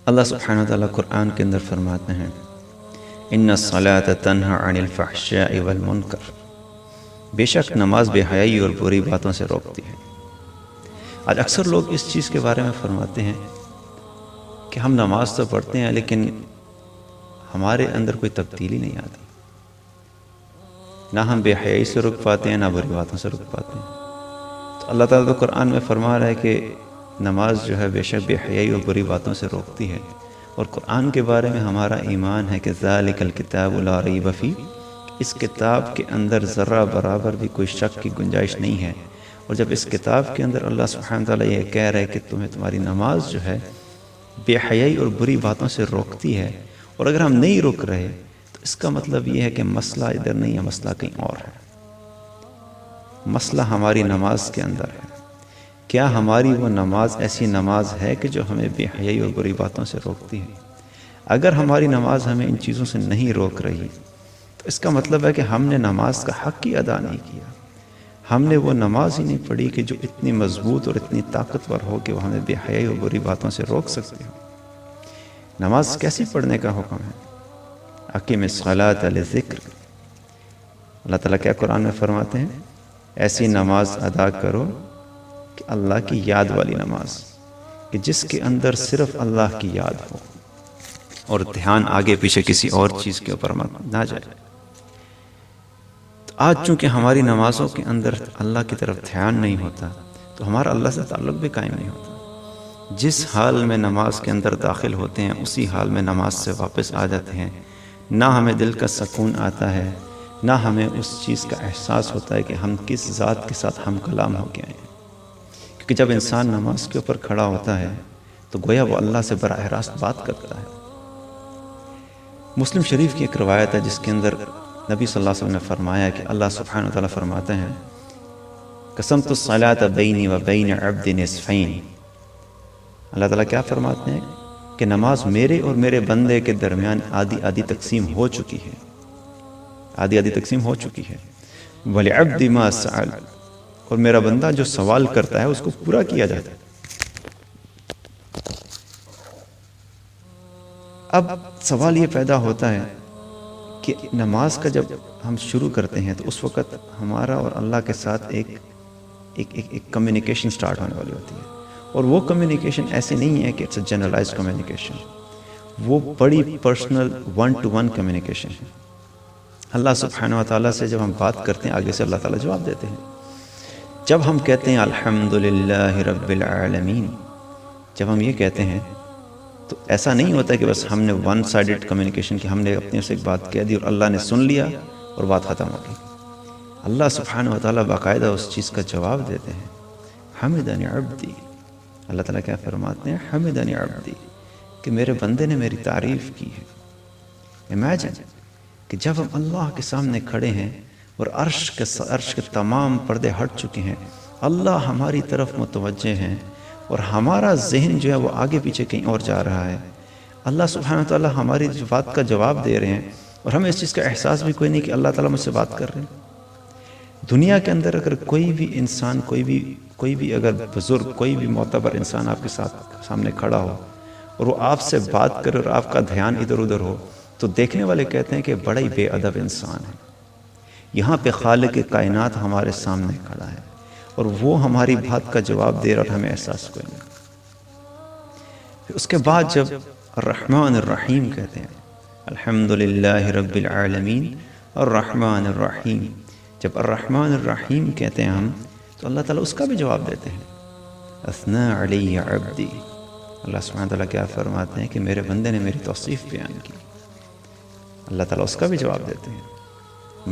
اللہ سبحانہ وتعالیٰ قرآن کے اندر فرماتے ہیں ان الصلاۃ تنہی عن الفحشاء والمنکر، بے شک نماز بے حیائی اور بری باتوں سے روکتی ہے۔ آج اکثر لوگ اس چیز کے بارے میں فرماتے ہیں کہ ہم نماز تو پڑھتے ہیں لیکن ہمارے اندر کوئی تبدیلی نہیں آتی، نہ ہم بے حیائی سے رک پاتے ہیں نہ بری باتوں سے رک پاتے ہیں۔ تو اللہ تعالیٰ تو قرآن میں فرما رہا ہے کہ نماز جو ہے بے شک بے حیائی اور بری باتوں سے روکتی ہے، اور قرآن کے بارے میں ہمارا ایمان ہے کہ ذالک الکتاب لا ریب فیہ، اس کتاب کے اندر ذرہ برابر بھی کوئی شک کی گنجائش نہیں ہے۔ اور جب اس کتاب کے اندر اللہ سبحانہ تعالیٰ یہ کہہ رہا ہے کہ تمہاری نماز جو ہے بے حیائی اور بری باتوں سے روکتی ہے، اور اگر ہم نہیں رک رہے تو اس کا مطلب یہ ہے کہ مسئلہ ادھر نہیں ہے، مسئلہ کہیں اور ہے۔ مسئلہ ہماری نماز کے اندر ہے۔ کیا ہماری وہ نماز ایسی نماز ہے کہ جو ہمیں بے حیائی اور بری باتوں سے روکتی ہے؟ اگر ہماری نماز ہمیں ان چیزوں سے نہیں روک رہی تو اس کا مطلب ہے کہ ہم نے نماز کا حق ہی ادا نہیں کیا، ہم نے وہ نماز ہی نہیں پڑھی کہ جو اتنی مضبوط اور اتنی طاقتور ہو کہ وہ ہمیں بے حیائی اور بری باتوں سے روک سکتی ہو۔ نماز کیسی پڑھنے کا حکم ہے؟ اقیم الصلاۃ لذکر، اللہ تعالیٰ کیا قرآن میں فرماتے ہیں؟ ایسی نماز ادا کرو کہ اللہ کی یاد والی نماز، کہ جس کے اندر صرف اللہ کی یاد ہو اور دھیان آگے پیچھے کسی اور چیز کے اوپر نہ جائے۔ تو آج چونکہ ہماری نمازوں کے اندر اللہ کی طرف دھیان نہیں ہوتا تو ہمارا اللہ سے تعلق بھی قائم نہیں ہوتا۔ جس حال میں نماز کے اندر داخل ہوتے ہیں اسی حال میں نماز سے واپس آ جاتے ہیں، نہ ہمیں دل کا سکون آتا ہے، نہ ہمیں اس چیز کا احساس ہوتا ہے کہ ہم کس ذات کے ساتھ ہم کلام ہو کے آئے ہیں۔ کہ جب انسان نماز کے اوپر کھڑا ہوتا ہے تو گویا وہ اللہ سے براہ راست بات کرتا ہے۔ مسلم شریف کی ایک روایت ہے جس کے اندر نبی صلی اللہ علیہ وسلم نے فرمایا کہ اللہ سبحانہ وتعالیٰ فرماتے ہیں قسمت الصلاۃ بینی و بین عبد نصفین، اللہ تعالیٰ کیا فرماتے ہیں کہ نماز میرے اور میرے بندے کے درمیان آدھی آدھی تقسیم ہو چکی ہے، آدھی آدھی تقسیم ہو چکی ہے۔ وَلِعَبْدِ مَا سَأَلَ، اور میرا بندہ جو سوال کرتا ہے اس کو پورا کیا جاتا ہے۔ اب سوال یہ پیدا ہوتا ہے کہ نماز کا جب ہم شروع کرتے ہیں تو اس وقت ہمارا اور اللہ کے ساتھ ایک کمیونیکیشن سٹارٹ ہونے والی ہوتی ہے، اور وہ کمیونیکیشن ایسے نہیں ہے کہ اٹس اے جنرلائزڈ کمیونیکیشن، وہ بڑی personal one to one communication ہے۔ اللہ سبحانہ وتعالیٰ سے جب ہم بات کرتے ہیں آگے سے اللہ تعالیٰ جواب دیتے ہیں۔ جب ہم کہتے ہیں الحمدللہ رب العالمین، جب ہم یہ کہتے ہیں تو ایسا نہیں ہوتا کہ بس ہم نے ون سائیڈڈ کمیونیکیشن کی، ہم نے اپنے سے ایک بات کہہ دی اور اللہ نے سن لیا اور بات ختم ہو گئی۔ اللہ سبحانہ وتعالیٰ باقاعدہ اس چیز کا جواب دیتے ہیں۔ حمدنی عبدی، اللہ تعالیٰ کیا فرماتے ہیں؟ حمدنی عبدی، کہ میرے بندے نے میری تعریف کی ہے۔ امیجن کہ جب ہم اللہ کے سامنے کھڑے ہیں اور عرش کے تمام پردے ہٹ چکے ہیں، اللہ ہماری طرف متوجہ ہیں اور ہمارا ذہن جو ہے وہ آگے پیچھے کہیں اور جا رہا ہے، اللہ سبحانہ وتعالیٰ ہماری بات کا جواب دے رہے ہیں اور ہمیں اس چیز کا احساس بھی کوئی نہیں کہ اللہ تعالیٰ مجھ سے بات کر رہے ہیں۔ دنیا کے اندر اگر کوئی بھی انسان، کوئی بھی اگر بزرگ، کوئی بھی معتبر انسان آپ کے سامنے کھڑا ہو اور وہ آپ سے بات کرے اور آپ کا دھیان ادھر ادھر ہو تو دیکھنے والے کہتے ہیں کہ بڑا ہی بے ادب انسان ہے۔ یہاں پہ خالق کائنات ہمارے سامنے کھڑا ہے اور وہ ہماری بات کا جواب دے رہا اور ہمیں احساس کوئی نہیں۔ پھر اس کے بعد جب الرحمن الرحیم کہتے ہیں، الحمدللہ رب العالمین الرحمن الرحیم، جب الرحمن الرحیم کہتے ہیں ہم تو اللہ تعالیٰ اس کا بھی جواب دیتے ہیں۔ اثنا علی عبدی، اللہ سبحانہ تعالیٰ کیا فرماتے ہیں کہ میرے بندے نے میری توصیف بیان کی، اللہ تعالیٰ اس کا بھی جواب دیتے ہیں۔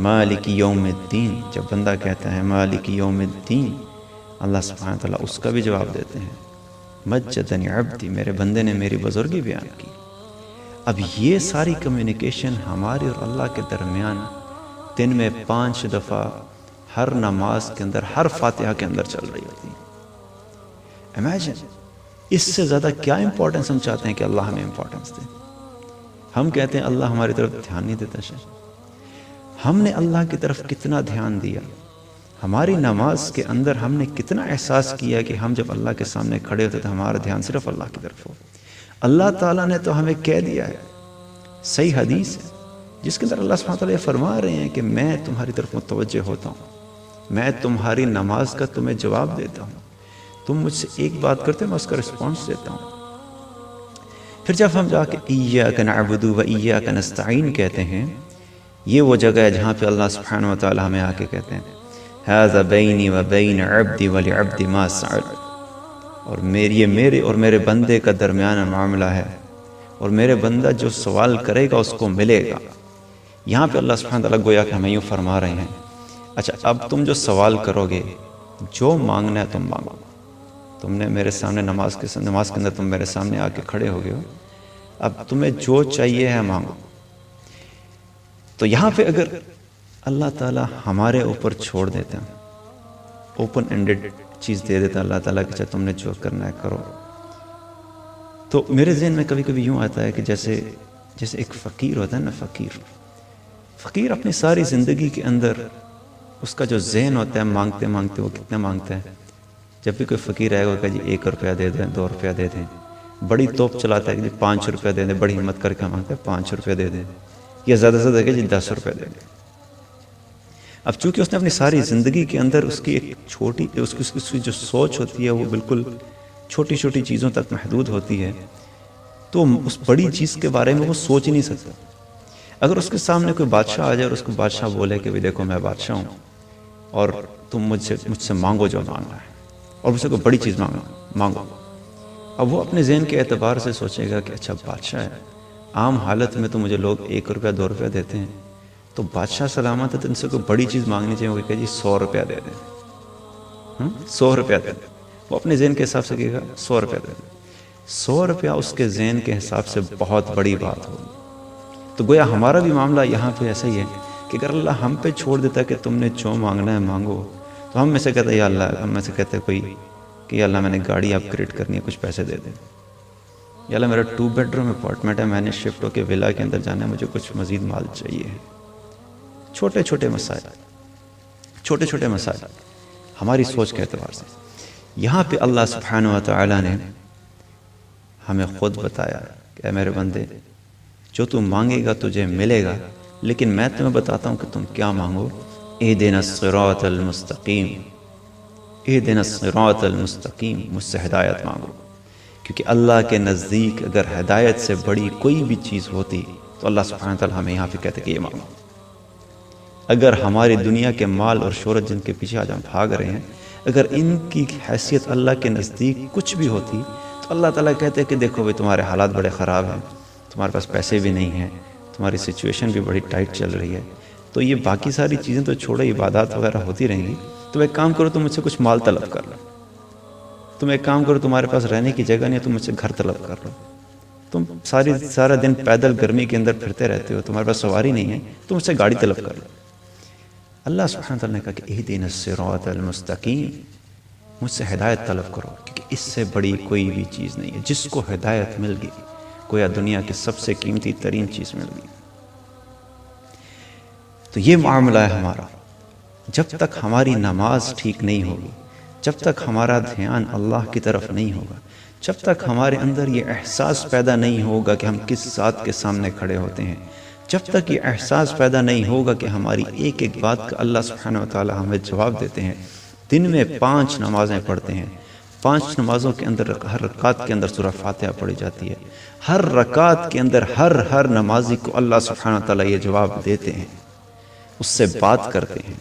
مالک یوم الدین، جب بندہ کہتا ہے مالک یوم الدین، اللہ سبحانہ تعالیٰ اس کا بھی جواب دیتے ہیں۔ مجدنی عبدی، میرے بندے نے میری بزرگی بیان کی۔ اب یہ ساری کمیونیکیشن ہماری اور اللہ کے درمیان دن میں 5 دفعہ ہر نماز کے اندر، ہر فاتحہ کے اندر چل رہی ہوتی ہے۔ امیجن، اس سے زیادہ کیا امپورٹنس ہم چاہتے ہیں کہ اللہ ہمیں امپورٹنس دے؟ ہم کہتے ہیں اللہ ہماری طرف دھیان نہیں دیتا۔ ہم نے اللہ کی طرف کتنا دھیان دیا؟ ہماری نماز کے اندر ہم نے کتنا احساس کیا کہ ہم جب اللہ کے سامنے کھڑے ہوتے تو ہمارا دھیان صرف اللہ کی طرف ہو؟ اللہ تعالیٰ نے تو ہمیں کہہ دیا ہے، صحیح حدیث ہے جس کے اندر اللہ سبحانہ وتعالیٰ یہ فرما رہے ہیں کہ میں تمہاری طرف متوجہ ہوتا ہوں، میں تمہاری نماز کا تمہیں جواب دیتا ہوں، تم مجھ سے ایک بات کرتے میں اس کا رسپانس دیتا ہوں۔ پھر جب ہم جا کے ایاک نعبد و ایاک نستعین کہتے ہیں، یہ وہ جگہ ہے جہاں پہ اللہ سبحانہ وتعالیٰ ہمیں آ کے کہتے ہیں ھذا بینی و بین عبدی ولعبدی ما سأل، اور یہ میرے اور میرے بندے کا درمیان معاملہ ہے، اور میرے بندہ جو سوال کرے گا اس کو ملے گا۔ یہاں پہ اللہ سبحانہ وتعالیٰ گویا کہ ہمیں یوں فرما رہے ہیں، اچھا اب تم جو سوال کرو گے، جو مانگنا ہے تم مانگو۔ تم نے میرے سامنے نماز کے اندر تم میرے سامنے آ کے کھڑے ہو گئے ہو، اب تمہیں جو چاہیے ہے مانگو۔ تو یہاں پہ اگر اللہ تعالیٰ ہمارے اوپر چھوڑ دیتا ہے، اوپن اینڈڈ چیز دے دیتا اللہ تعالیٰ کہ تم نے جو کرنا ہے کرو، تو میرے ذہن میں کبھی کبھی یوں آتا ہے کہ جیسے ایک فقیر ہوتا ہے نا، فقیر اپنی ساری زندگی کے اندر اس کا جو ذہن ہوتا ہے مانگتے مانگتے وہ کتنا مانگتا ہے۔ جب بھی کوئی فقیر آئے گا کہ جی 1 روپیہ دے دیں، 2 روپیہ دے دیں، بڑی توپ چلاتا ہے کہ جی 5 روپیہ دے دیں، بڑی ہمت کر کے مانگتا ہے 5 روپیہ دے دیں، یا زیادہ سے زیادہ کہ جی 10 روپیہ دے دیں۔ اب چونکہ اس نے اپنی ساری زندگی کے اندر اس کی ایک چھوٹی اس کی جو سوچ ہوتی ہے وہ بالکل چھوٹی چھوٹی چیزوں تک محدود ہوتی ہے، تو اس بڑی چیز کے بارے میں وہ سوچ ہی نہیں سکتا۔ اگر اس کے سامنے کوئی بادشاہ آ جائے اور اس کو بادشاہ بولے کہ دیکھو میں بادشاہ ہوں اور تم مجھ سے مانگو جو مانگنا ہے، اور مجھ سے کوئی بڑی چیز مانگو، اب وہ اپنے ذہن کے اعتبار سے سوچے گا کہ اچھا بادشاہ ہے، عام حالت میں تو مجھے لوگ 1 روپیہ 2 روپیہ دیتے ہیں، تو بادشاہ سلامت ہے تو ان سے کوئی بڑی چیز مانگنی چاہیے، وہ کہ جی 100 روپیہ دے دیں، 100 روپیہ دے دیں۔ وہ اپنے ذہن کے حساب سے کہے گا 100 روپیہ دے دیں۔ 100 روپیہ اس کے ذہن کے حساب سے بہت بڑی بات ہوگی۔ تو گویا ہمارا بھی معاملہ یہاں پہ ایسا ہی ہے کہ اگر اللہ ہم پہ چھوڑ دیتا ہے کہ تم نے جو مانگنا ہے مانگو، تو ہم میں سے کہتے ہیں یا اللہ، ہم میں سے کہتے ہیں کوئی کہ یا اللہ میں نے گاڑی اپ گریڈ کرنی ہے، کچھ پیسے دے دیں، یا اللہ میرا 2 بیڈروم اپارٹمنٹ ہے، میں نے شفٹ ہو کے ولا کے اندر جانا ہے، مجھے کچھ مزید مال چاہیے۔ چھوٹے چھوٹے مسائل ہماری سوچ کے اعتبار سے۔ یہاں پہ اللہ سبحانہ و تعالیٰ نے ہمیں خود بتایا کہ اے میرے بندے، جو تم مانگے گا تجھے ملے گا، لیکن میں تمہیں بتاتا ہوں کہ تم کیا مانگو۔ اہدنا الصراط المستقیم، اہدنا الصراط المستقیم، مجھ سے ہدایت مانگو، کیونکہ اللہ کے نزدیک اگر ہدایت سے بڑی کوئی بھی چیز ہوتی تو اللہ سبحانہ و تعالیٰ ہمیں یہاں پہ کہتے کہ یہ مانگو۔ اگر ہماری دنیا کے مال اور شہرت جن کے پیچھے آج ہم بھاگ رہے ہیں، اگر ان کی حیثیت اللہ کے نزدیک کچھ بھی ہوتی تو اللہ تعالیٰ کہتے کہ دیکھو بھائی تمہارے حالات بڑے خراب ہیں، تمہارے پاس پیسے بھی نہیں ہیں، تمہاری سچویشن بھی بڑی ٹائٹ چل رہی ہے، تو یہ باقی ساری چیزیں تو چھوڑو، عبادات وغیرہ ہوتی رہیں گی، تم ایک کام کرو، تم مجھ سے کچھ مال طلب کر لو، تم ایک کام کرو، تمہارے پاس رہنے کی جگہ نہیں ہے، تم مجھ سے گھر طلب کر لو، تم سارا دن پیدل گرمی کے اندر پھرتے رہتے ہو، تمہارے پاس سواری نہیں ہے، تم مجھ سے گاڑی طلب کر لو۔ اللہ سبحانہ وتعالیٰ نے کہا کہ اہدنا الصراط المستقیم، مجھ سے ہدایت طلب کرو، کیونکہ اس سے بڑی کوئی بھی چیز نہیں ہے۔ جس کو ہدایت مل گئی گویا دنیا کی سب سے قیمتی ترین چیز مل گئی۔ تو یہ معاملہ ہے ہمارا، جب تک ہماری نماز ٹھیک نہیں ہوگی، جب تک ہمارا دھیان اللہ کی طرف نہیں ہوگا، جب تک ہمارے اندر یہ احساس پیدا نہیں ہوگا کہ ہم کس ذات کے سامنے کھڑے ہوتے ہیں، جب تک یہ احساس پیدا نہیں ہوگا کہ ہماری ایک ایک بات کا اللہ سبحانہ وتعالی ہمیں جواب دیتے ہیں۔ دن میں 5 نمازیں پڑھتے ہیں، 5 نمازوں کے اندر ہر رکعت کے اندر سورہ فاتحہ پڑھی جاتی ہے، ہر رکعت کے اندر ہر نمازی کو اللہ سبحانہ وتعالی یہ جواب دیتے ہیں، اس سے بات کرتے ہیں۔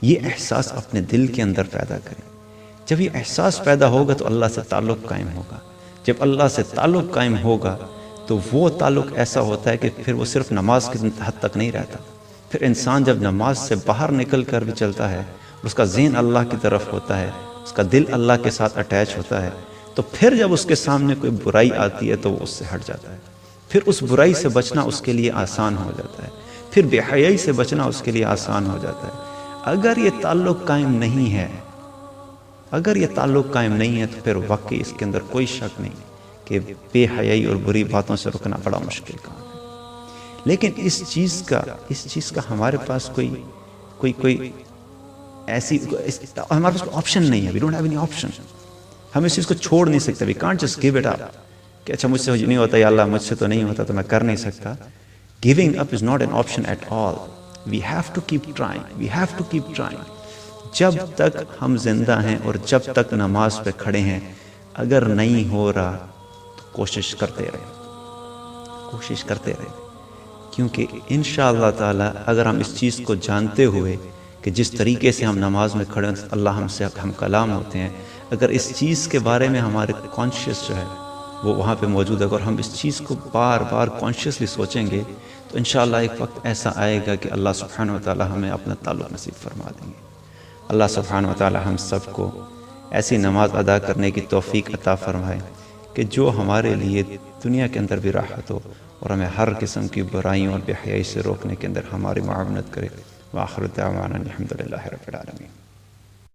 یہ احساس اپنے دل کے اندر پیدا کریں۔ جب یہ احساس پیدا ہوگا تو اللہ سے تعلق قائم ہوگا۔ جب اللہ سے تعلق قائم ہوگا تو وہ تعلق ایسا ہوتا ہے کہ پھر وہ صرف نماز کی حد تک نہیں رہتا، پھر انسان جب نماز سے باہر نکل کر بھی چلتا ہے، اس کا ذہن اللہ کی طرف ہوتا ہے، اس کا دل اللہ کے ساتھ اٹیچ ہوتا ہے، تو پھر جب اس کے سامنے کوئی برائی آتی ہے تو وہ اس سے ہٹ جاتا ہے، پھر اس برائی سے بچنا اس کے لیے آسان ہو جاتا ہے، پھر بے حیائی سے بچنا اس کے لیے آسان ہو جاتا ہے۔ اگر یہ تعلق قائم نہیں ہے، اگر یہ تعلق قائم نہیں ہے تو پھر واقعی اس کے اندر کوئی شک نہیں کہ بے حیائی اور بری باتوں سے رکنا بڑا مشکل کام ہے۔ لیکن اس چیز کا ہمارے پاس کوئی ایسی ہمارے پاس کوئی آپشن نہیں ہے۔ We don't have any option۔ ہم اس چیز کو چھوڑ نہیں سکتے۔ We can't just give it up۔ کہ اچھا مجھ سے نہیں ہوتا یا اللہ مجھ سے تو نہیں ہوتا تو میں کر نہیں سکتا. Giving up is not an option at all. We have to keep trying, we have to keep trying. جب تک ہم زندہ ہیں اور جب تک نماز پہ کھڑے ہیں، اگر نہیں ہو رہا تو کوشش کرتے رہیں، کوشش کرتے رہیں. کیونکہ انشاءاللہ تعالی اگر ہم اس چیز کو جانتے ہوئے کہ جس طریقے سے ہم نماز میں کھڑے ہیں اللہ ہم سے ہم کلام ہوتے ہیں، اگر اس چیز کے بارے میں ہمارے کانشیس جو ہے وہ وہاں پہ موجود ہے، اور ہم اس چیز کو بار بار کانشیسلی سوچیں گے تو انشاءاللہ ایک وقت ایسا آئے گا کہ اللہ سبحانہ وتعالی ہمیں اپنا تعلق نصیب فرما دیں گے. اللہ سبحانہ وتعالی ہم سب کو ایسی نماز ادا کرنے کی توفیق عطا فرمائے کہ جو ہمارے لیے دنیا کے اندر بھی راحت ہو اور ہمیں ہر قسم کی برائیوں اور بے حیائی سے روکنے کے اندر ہماری معاونت کرے. وآخر دعوانا الحمدللہ رب العالمین.